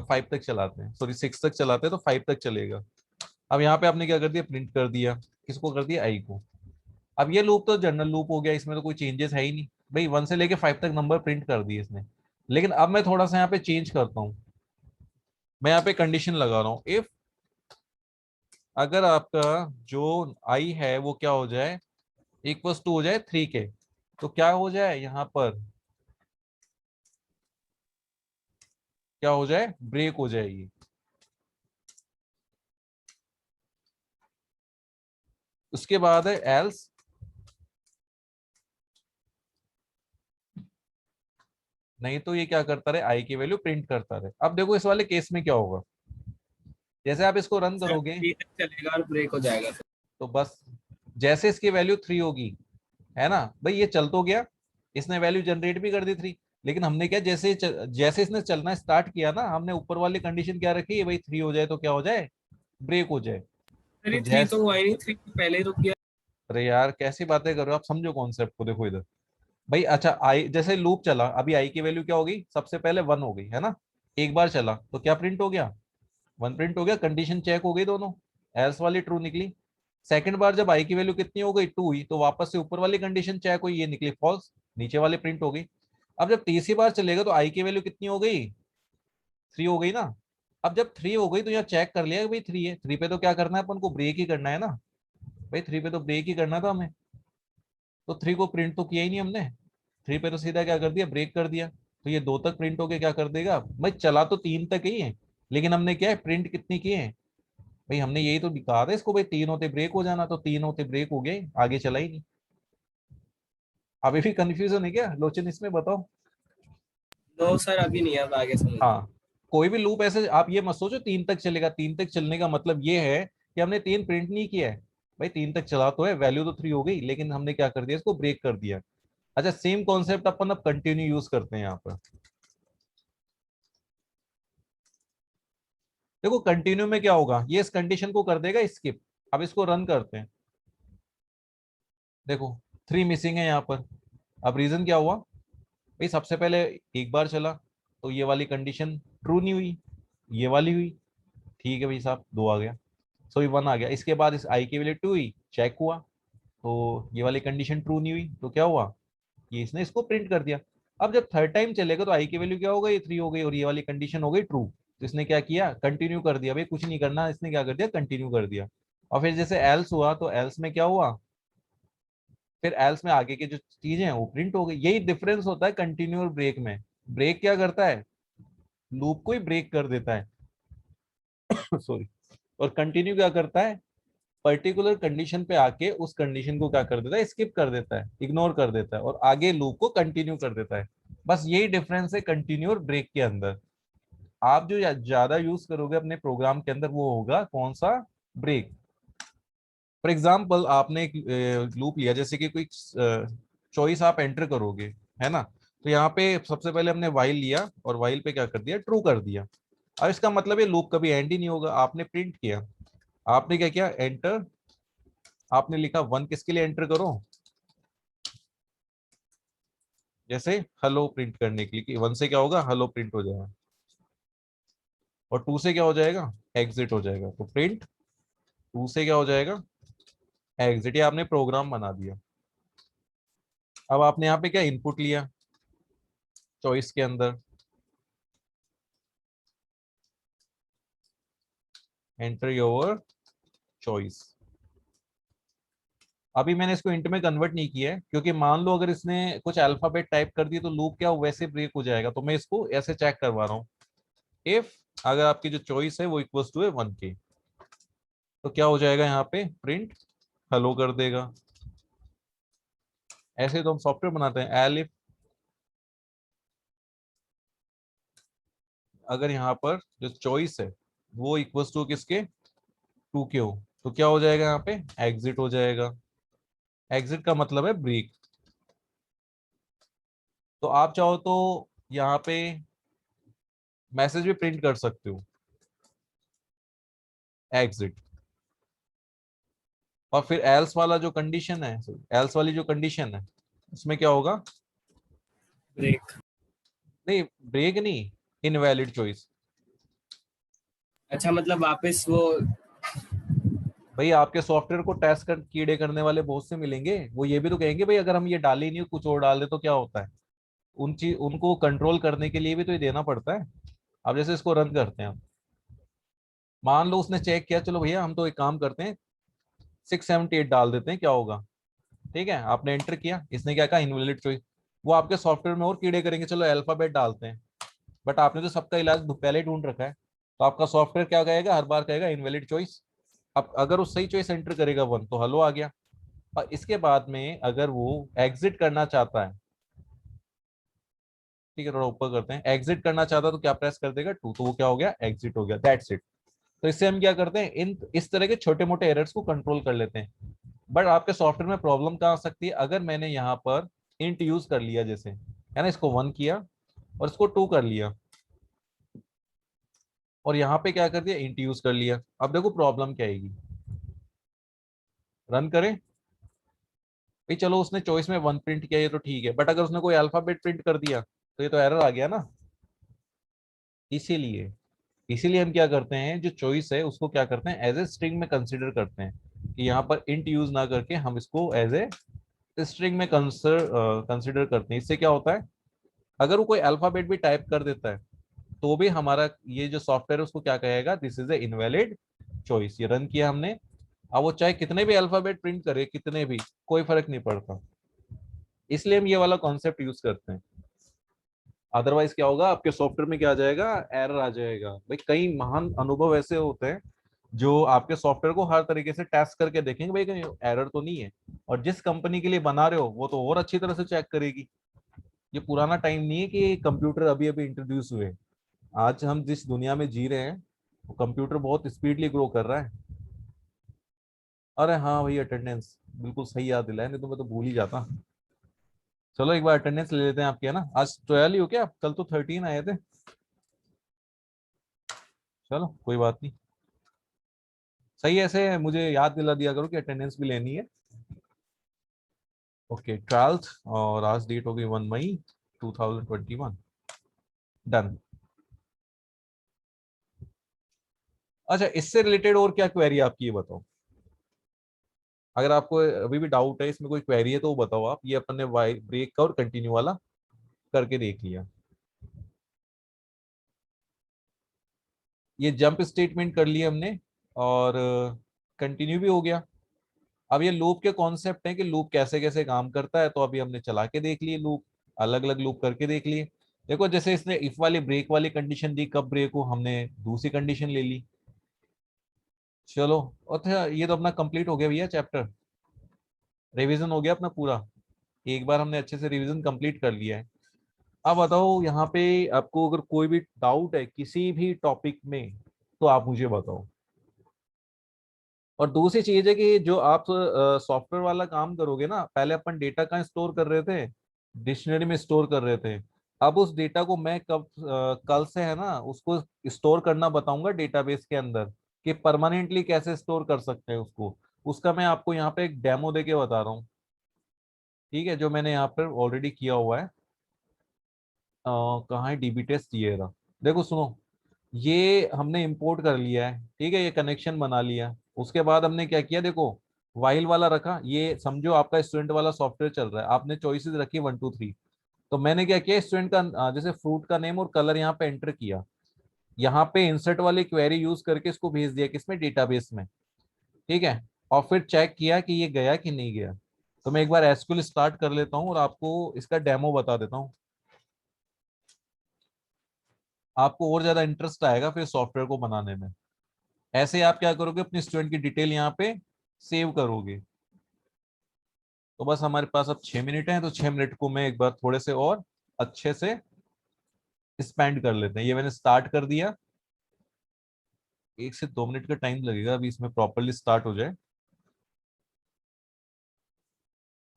5 तक चलाते हैं, सॉरी 6 तक चलाते हैं, तो 5 तक चलेगा। अब यहाँ पे आपने क्या कर दिया, प्रिंट कर दिया, किसको कर दिया, आई को। अब ये लूप तो जनरल लूप हो गया, इसमें तो कोई चेंजेस है ही नहीं भाई, 1 से लेके 5 तक नंबर प्रिंट कर दिए इसने। लेकिन अब मैं थोड़ा सा यहाँ पे चेंज करता हूँ। मैं यहाँ पे कंडीशन लगा रहा हूँ, इफ अगर आपका जो आई है वो क्या हो जाए, इक्वल्स टू हो जाए 3 के, तो क्या हो जाए यहाँ पर, क्या हो जाए, ब्रेक हो जाएगी। उसके बाद है एल्स, नहीं तो ये क्या करता रहे, आई की वैल्यू प्रिंट करता रहे। अब देखो इस वाले केस में क्या होगा, जैसे आप इसको रन सर करोगे 3 तक चलेगा और ब्रेक हो जाएगा। तो बस जैसे इसकी वैल्यू 3 होगी, है ना भाई, ये चल तो गया, इसने वैल्यू जनरेट भी कर दी 3, लेकिन हमने क्या, जैसे जैसे इसने चलना स्टार्ट किया ना, हमने ऊपर वाली कंडीशन क्या रखी है भाई, 3 हो जाए तो क्या हो जाए, ब्रेक हो जाए। तो अरे 3 जैस तो हुआ ही नहीं, 3 पहले ही रुक गया। अरे यार कैसी बातें कर रहे हो आप, समझो कॉन्सेप्ट को, देखो इधर भाई। अच्छा आई जैसे लूप चला, अभी आई की वैल्यू क्या हो गई, सबसे पहले 1 हो गई है ना, एक बार चला तो क्या प्रिंट हो गया, 1 प्रिंट हो गया, कंडीशन चेक हो गई दोनों, एल्स वाली ट्रू निकली। सेकंड बार जब आई की वैल्यू कितनी हो गई, 2 हुई, तो वापस से ऊपर वाली कंडीशन चेक हुई, ये निकली फॉल्स, नीचे वाली प्रिंट हो गई। अब जब तीसरी बार चलेगा तो आई की वैल्यू कितनी हो गई, 3 हो गई ना। अब जब 3 हो गई तो यहाँ चेक कर लिया कि भाई 3 है, 3 पे तो क्या करना है अपन को, ब्रेक ही करना है ना भाई, 3 पे तो ब्रेक ही करना था हमें, तो 3 को प्रिंट तो किया ही नहीं हमने, 3 पे तो सीधा क्या कर दिया, ब्रेक कर दिया। तो ये 2 तक प्रिंट होके क्या कर देगा भाई, चला तो 3 तक ही है, लेकिन हमने क्या है, प्रिंट कितनी की है भाई, हमने यही तो दिखा था इसको भाई, 3 होते ब्रेक हो जाना, तो 3 होते ब्रेक हो गए, आगे चला ही नहीं। अभी भी कंफ्यूजन है क्या लोचन, इसमें बताओ। नो सर, अभी नहीं, अब आगे समझ। हाँ, कोई भी लूप ऐसे आप ये मत सोचो 3 तक चलेगा, 3 तक चलने का मतलब ये है कि हमने 3 प्रिंट नहीं किया है भाई, 3 तक चला तो है, वैल्यू तो 3 हो गई, लेकिन हमने क्या कर दिया, इसको ब्रेक कर दिया। अच्छा सेम कॉन्सेप्ट अपन अब कंटिन्यू यूज करते हैं यहाँ पर। देखो कंटिन्यू में क्या होगा, ये इस कंडीशन को कर देगा स्किप। अब इसको रन करते हैं, देखो 3 मिसिंग है यहाँ पर। अब रीजन क्या हुआ भाई, सबसे पहले एक बार चला तो ये वाली कंडीशन ट्रू नहीं हुई, ये वाली हुई, ठीक है भाई साहब, 2 आ गया, सो 1 आ गया। इसके बाद इस आई की वैल्यू 2 हुई, चेक हुआ तो ये वाली कंडीशन ट्रू नहीं हुई, तो क्या हुआ, ये इसने इसको प्रिंट कर दिया। अब जब थर्ड टाइम चलेगा तो आई की वैल्यू क्या हो गई, 3 हो गई, और ये वाली कंडीशन हो गई ट्रू, तो इसने क्या किया, कंटिन्यू कर दिया भाई, कुछ नहीं करना, इसने क्या कर दिया, कंटिन्यू कर दिया। और फिर जैसे एल्स हुआ तो एल्स में क्या हुआ, फिर एल्स में आगे की जो चीजें हैं वो प्रिंट हो गई। यही डिफरेंस होता है कंटिन्यू और ब्रेक में। ब्रेक क्या करता है, लूप को ही ब्रेक कर देता है सॉरी, और कंटिन्यू क्या करता है, पर्टिकुलर कंडीशन पे आके उस कंडीशन को क्या कर देता है, स्किप कर देता है, इग्नोर कर देता है, और आगे लूप को कंटिन्यू कर देता है। बस यही डिफरेंस है कंटिन्यू और ब्रेक के अंदर। आप जो ज्यादा यूज करोगे अपने प्रोग्राम के अंदर वो होगा कौन सा, ब्रेक। फॉर एग्जाम्पल आपने एक लूप लिया, जैसे कि कोई चॉइस आप एंटर करोगे, है ना, तो यहाँ पे सबसे पहले हमने वाइल लिया और वाइल पे क्या कर दिया, ट्रू कर दिया। अब इसका मतलब ये लूप कभी एंड ही नहीं होगा। आपने प्रिंट किया, आपने क्या किया, एंटर, आपने लिखा 1 किसके लिए एंटर करो, जैसे हेलो प्रिंट करने के लिए, कि 1 से क्या होगा, हेलो प्रिंट हो जाएगा, और 2 से क्या हो जाएगा, एग्जिट हो जाएगा, तो प्रिंट 2 से क्या हो जाएगा, एग्जिट। ये आपने प्रोग्राम बना दिया। अब आपने यहाँ पे क्या इनपुट लिया चॉइस के अंदर, एंटर योर चॉइस। अभी मैंने इसको इंट में कन्वर्ट नहीं किया है, क्योंकि मान लो अगर इसने कुछ अल्फाबेट टाइप कर दी तो लूप क्या वैसे ब्रेक हो जाएगा, तो मैं इसको ऐसे चेक करवा रहा हूँ। इफ अगर आपकी जो चॉइस है वो इक्वल्स टू है 1 के, तो क्या हो जाएगा, यहाँ पे प्रिंट हेलो कर देगा। ऐसे तो हम सॉफ्टवेयर बनाते हैं। एल इफ अगर यहाँ पर जो चॉइस है वो इक्वल्स टू किसके, 2 के हो, तो क्या हो जाएगा, यहाँ पे एग्जिट हो जाएगा। एग्जिट का मतलब है ब्रेक। तो आप चाहो तो यहाँ पे मैसेज भी प्रिंट कर सकते हो, एग्जिट। और फिर एल्स वाला जो कंडीशन है, एल्स वाली जो कंडीशन है उसमें क्या होगा, ब्रेक। नहीं ब्रेक नहीं, इनवैलिड चॉइस। अच्छा, मतलब वापस वो। भाई आपके सॉफ्टवेयर को टेस्ट कर कीड़े करने वाले बहुत से मिलेंगे, वो ये भी तो कहेंगे भाई अगर हम ये डाले ही नहीं कुछ और डाल दे तो क्या होता है। उन चीज उनको कंट्रोल करने के लिए भी तो ये देना पड़ता है। अब जैसे इसको रन करते हैं हम, मान लो उसने चेक किया, चलो भैया हम तो एक काम करते हैं 678 डाल देते हैं, क्या होगा, ठीक है, आपने एंटर किया, इसने क्या कहा, इनवैलिड चॉइस। वो आपके सॉफ्टवेयर में और कीड़े करेंगे, चलो अल्फाबेट डालते हैं, बट आपने तो सबका इलाज पहले ही ढूंढ रखा है, तो आपका सॉफ्टवेयर क्या कहेगा, हर बार कहेगा इनवैलिड चॉइस। अब अगर वो सही चॉइस एंटर करेगा 1 तो हेलो आ गया। और इसके बाद में अगर वो एग्जिट करना चाहता है, ठीक है, थोड़ा ऊपर करते हैं, एग्जिट करना चाहता है तो क्या प्रेस कर देगा 2, तो वो क्या हो गया, एग्जिट हो गया, दैट्स इट। तो इससे हम क्या करते हैं, इन इस तरह के छोटे मोटे एरर्स को कंट्रोल कर लेते हैं। बट आपके सॉफ्टवेयर में प्रॉब्लम कहाँ आ सकती है, अगर मैंने यहाँ पर इंट यूज कर लिया, जैसे है ना, इसको 1 किया और इसको 2 कर लिया, और यहाँ पे क्या कर दिया, इंट यूज कर लिया। अब देखो प्रॉब्लम क्या आएगी, रन करें भाई, चलो उसने चॉइस में 1 प्रिंट किया, ये तो ठीक है, बट अगर उसने कोई अल्फाबेट प्रिंट कर दिया तो ये तो एरर आ गया ना। इसीलिए इसीलिए हम क्या करते हैं, जो चॉइस है उसको क्या करते हैं, एज ए स्ट्रिंग में कंसिडर करते हैं, कि यहाँ पर इंट यूज ना करके हम इसको एज ए स्ट्रिंग में कंसिडर करते हैं। इससे क्या होता है, अगर वो कोई अल्फाबेट भी टाइप कर देता है तो भी हमारा ये जो सॉफ्टवेयर है उसको क्या कहेगा, this is a invalid choice. ये रन किया हमने, अब वो चाहे कितने भी अल्फाबेट प्रिंट करे, कितने भी, कोई फर्क नहीं पड़ता। इसलिए हम ये वाला कॉन्सेप्ट यूज करते हैं। अदरवाइज क्या होगा, आपके सॉफ्टवेयर में क्या आ जाएगा, एरर आ जाएगा। भाई कई महान अनुभव ऐसे होते हैं जो आपके सॉफ्टवेयर को हर तरीके से टेस्ट करके देखेंगे भाई कहीं एरर तो नहीं है, और जिस कंपनी के लिए बना रहे हो वो तो और अच्छी तरह से चेक करेगी। ये पुराना टाइम नहीं है कि कंप्यूटर अभी अभी इंट्रोड्यूस हुए। आज हम जिस दुनिया में जी रहे हैं वो कंप्यूटर बहुत स्पीडली ग्रो कर रहा है। अरे हाँ भाई, अटेंडेंस बिल्कुल सही याद दिलाया, नहीं तो मैं तो भूल ही जाता। चलो एक बार अटेंडेंस ले लेते हैं आपके, है ना। आज 12 ही हो क्या, कल तो 13 आए थे। चलो कोई बात नहीं, सही है, ऐसे मुझे याद दिला दिया करो कि अटेंडेंस भी लेनी है। ओके 12th, और आज डेट हो गई 1 मई 2021। डन। अच्छा, इससे रिलेटेड और क्या क्वेरी आपकी, ये बताओ। अगर आपको अभी भी डाउट है, इसमें कोई क्वेरी है तो वो बताओ आप। ये अपन ने वाई ब्रेक का और कंटिन्यू वाला करके देख लिया। ये जंप स्टेटमेंट कर लिया हमने, और कंटिन्यू भी हो गया। अब ये लूप के कॉन्सेप्ट है कि लूप कैसे कैसे काम करता है, तो अभी हमने चला के देख लिए लूप, अलग अलग लूप करके देख लिए। देखो जैसे इसने इफ वाली ब्रेक वाली कंडीशन दी, कब ब्रेक हो, हमने दूसरी कंडीशन ले ली। चलो, अच्छा ये तो अपना कंप्लीट हो गया भैया, चैप्टर रिवीजन हो गया अपना पूरा। एक बार हमने अच्छे से रिवीजन कंप्लीट कर लिया है। अब बताओ यहाँ पे आपको अगर कोई भी डाउट है किसी भी टॉपिक में तो आप मुझे बताओ। और दूसरी चीज है कि जो आप सॉफ्टवेयर वाला काम करोगे ना, पहले अपन डेटा कहाँ स्टोर कर रहे थे, डिक्शनरी में स्टोर कर रहे थे। अब उस डेटा को मैं कल से है ना उसको स्टोर करना बताऊंगा डेटाबेस के अंदर, कि परमानेंटली कैसे स्टोर कर सकते हैं उसको। उसका मैं आपको यहाँ पे एक डेमो देके बता रहा हूँ, ठीक है, जो मैंने यहाँ पर ऑलरेडी किया हुआ है। कहाँ है डीबी टेस्ट, ये रहा। देखो सुनो, ये हमने इंपोर्ट कर लिया है, ठीक है, ये कनेक्शन बना लिया। उसके बाद हमने क्या किया, देखो वाइल वाला रखा, ये समझो आपका स्टूडेंट वाला सॉफ्टवेयर चल रहा है, आपने चॉइसेस रखी 1 2 3। तो मैंने क्या किया, स्टूडेंट का जैसे फ्रूट का नेम और कलर यहाँ पे एंटर किया, यहाँ पे इंसर्ट वाली क्वेरी यूज करके इसको भेज दिया किसमें, डेटाबेस में, ठीक है। और फिर चेक किया कि ये गया कि नहीं गया। तो मैं एक बार एसक्यूएल स्टार्ट कर लेता हूँ और आपको इसका डेमो बता देता हूँ, आपको और ज्यादा इंटरेस्ट आएगा फिर सॉफ्टवेयर को बनाने में। ऐसे आप क्या करोगे, अपनी स्टूडेंट की डिटेल यहाँ पे सेव करोगे। तो बस हमारे पास अब 6 मिनट है, तो 6 मिनट को मैं एक बार थोड़े से और अच्छे से स्पेंड कर लेते हैं। ये मैंने स्टार्ट कर दिया, 1 से 2 मिनट का टाइम लगेगा अभी इसमें प्रॉपरली स्टार्ट हो जाए।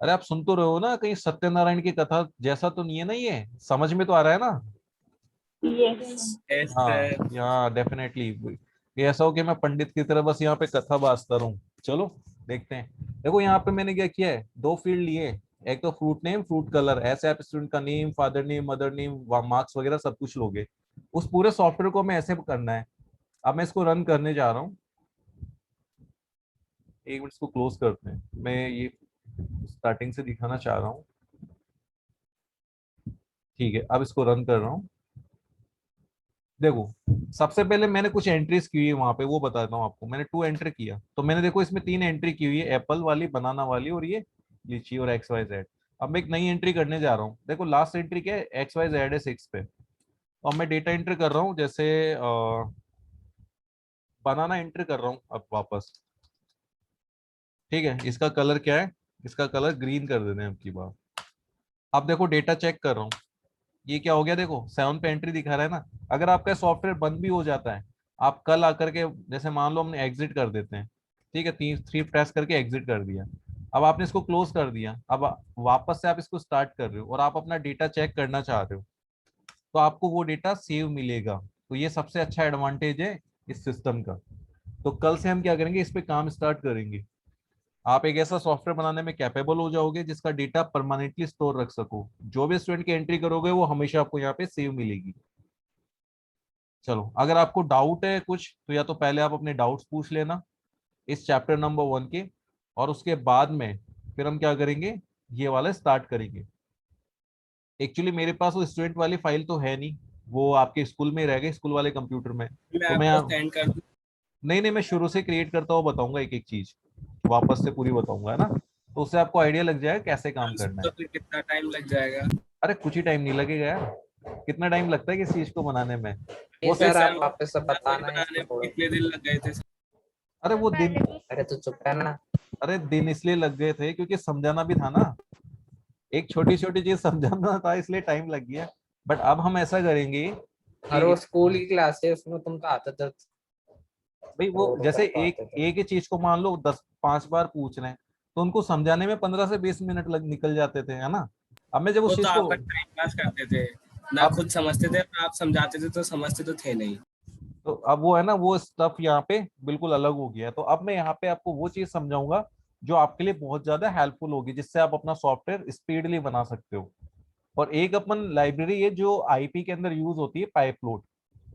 अरे आप सुन तो रहे हो ना, कहीं सत्यनारायण की कथा जैसा तो नहीं है ना, ये समझ में तो आ रहा है ना। Yes. Yes, हाँ, sir. यहाँ डेफिनेटली ये ऐसा हो कि मैं पंडित की तरह बस यहाँ पे कथा बाजता रहूं। चलो देखते हैं। देखो यहाँ पे मैंने क्या किया है, 2 फील्ड लिए। एक तो फ्रूट नेम, फ्रूट कलर, ऐसे आप स्टूडेंट का name, father name, mother name, marks वगैरह सब कुछ लोगे। उस पूरे सॉफ्टवेयर को हमें ऐसे करना है। अब मैं इसको रन करने जा रहा हूँ, 1 मिनट इसको क्लोज करते हैं, मैं ये स्टार्टिंग से दिखाना चाह रहा हूँ। ठीक है, अब इसको रन कर रहा हूँ। देखो सबसे पहले मैंने कुछ एंट्रीज की हुई है वहां पे, वो बताता हूँ आपको। मैंने 2 एंटर किया, तो मैंने देखो इसमें 3 एंट्री की हुई है, एप्पल वाली, बनाना वाली, और ये लीची और एक्स वाई जेड। अब मैं एक नई एंट्री करने जा रहा हूँ। देखो लास्ट एंट्री क्या है, एक्स वाई जेड है 6 पे। तो अब मैं डेटा एंटर कर रहा हूँ, जैसे बनाना एंटर कर रहा हूँ अब वापस। ठीक है, इसका कलर क्या है, इसका कलर ग्रीन कर देते हैं अब की बार। अब देखो डेटा चेक कर रहा हूँ, ये क्या हो गया, देखो 7 पे एंट्री दिखा रहा है ना। अगर आपका सॉफ्टवेयर बंद भी हो जाता है, आप कल आकर के, जैसे मान लो हमने एग्जिट कर देते हैं, ठीक है, 3 प्रेस करके एग्जिट कर दिया, अब आपने इसको क्लोज कर दिया, अब वापस से आप इसको स्टार्ट कर रहे हो और आप अपना डेटा चेक करना चाह रहे हो, तो आपको वो डेटा सेव मिलेगा। तो ये सबसे अच्छा एडवांटेज है इस सिस्टम का। तो कल से हम क्या करेंगे, इस पे काम स्टार्ट करेंगे। आप एक ऐसा सॉफ्टवेयर बनाने में कैपेबल हो जाओगे जिसका डेटा परमानेंटली स्टोर रख सको। जो भी स्टूडेंट की एंट्री करोगे वो हमेशा आपको यहाँ पे सेव मिलेगी। चलो, अगर आपको डाउट है कुछ तो या तो पहले आप अपने डाउट्स पूछ लेना इस चैप्टर नंबर 1 के, और उसके बाद में फिर हम क्या करेंगे, ये वाला स्टार्ट करेंगे। एक्चुअली मेरे पास वो स्टूडेंट वाली फाइल तो है नहीं, वो आपके स्कूल में रह गई, स्कूल वाले कंप्यूटर में। मैं तो मैं आपको सेंड कर दूं। नहीं नहीं, मैं शुरू से क्रिएट करता हुआ बताऊंगा, एक एक चीज वापस से पूरी बताऊंगा, है ना। तो उससे आपको आइडिया लग जाएगा कैसे काम करना तो है। फिर कितना टाइम लग जाएगा? अरे कुछ ही टाइम नहीं लगेगा यार, कितना टाइम लगता है किस चीज को बनाने में। नहीं वो सर, सिर्फ आप वापस से बताना है बनाने इसको में थोड़ा। कितने दिन लग गए थे? अरे वो दिन, अरे तो चुप करना। अरे दिन इसलिए लग गए थे क्योंकि समझाना भी था ना, एक छोटी छोटी चीज समझाना था, इसलिए टाइम लग गया। बट अब हम ऐसा करेंगे और वो कि स्कूल की क्लास है, उसमें तुम तो आते थे, भाई वो रो रो जैसे कर एक पाते थे। एक ही चीज को मान लो 10-5 बार पूछ रहे हैं, तो उनको समझाने में 15 से 20 मिनट लग निकल जाते थे, है ना। अब मैं जब वो उस तो चीज को, आपका टाइम पास करते थे ना, अब खुद समझते थे, और आप समझाते थे तो समझते तो थे नहीं। तो अब वो है ना, वो स्टफ यहाँ पे बिल्कुल अलग हो गया है। तो अब मैं यहाँ पे आपको वो चीज समझाऊंगा जो आपके लिए बहुत ज्यादा हेल्पफुल होगी, जिससे आप अपना सॉफ्टवेयर स्पीडली बना सकते हो। और एक अपन लाइब्रेरी है जो आईपी के अंदर यूज होती है, पाइपलोड,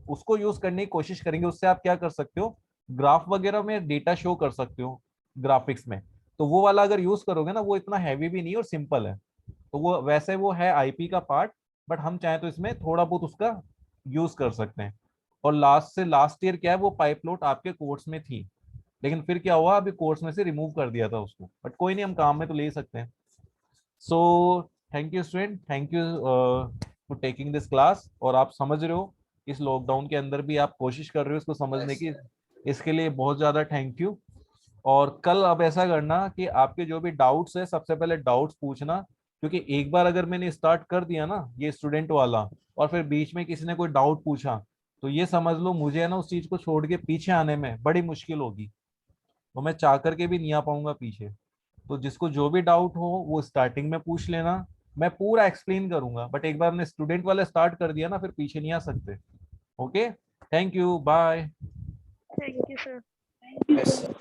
उसको यूज करने की कोशिश करेंगे। उससे आप क्या कर सकते हो, ग्राफ वगैरह में डेटा शो कर सकते हो ग्राफिक्स में। तो वो वाला अगर यूज करोगे ना, वो इतना हैवी भी नहीं और सिंपल है। तो वो वैसे वो है आईपी का पार्ट, बट हम चाहें तो इसमें थोड़ा बहुत उसका यूज कर सकते हैं। और लास्ट से लास्ट ईयर क्या है, वो पाइपलोड आपके कोर्स में थी, लेकिन फिर क्या हुआ, अभी कोर्स में से रिमूव कर दिया था उसको, बट कोई नहीं, हम काम में तो ले ही सकते हैं। So thank you student, thank you for taking this class. और आप समझ रहे हो, इस लॉकडाउन के अंदर भी आप कोशिश कर रहे हो इसको समझने की, इसके लिए बहुत ज्यादा थैंक यू। और कल अब ऐसा करना कि आपके जो भी डाउट्स है, सबसे पहले डाउट्स पूछना, क्योंकि एक बार अगर मैंने स्टार्ट कर दिया ना ये स्टूडेंट वाला, और फिर बीच में किसी ने कोई डाउट पूछा, तो ये समझ लो मुझे है ना उस चीज को छोड़ के पीछे आने में बड़ी मुश्किल होगी, तो मैं चाह करके भी नहीं आ पाऊंगा पीछे। तो जिसको जो भी डाउट हो वो स्टार्टिंग में पूछ लेना, मैं पूरा एक्सप्लेन करूंगा, बट एक बार हमने स्टूडेंट वाला स्टार्ट कर दिया ना, फिर पीछे नहीं आ सकते। Okay, thank you, bye. Thank you, sir. Yes, sir.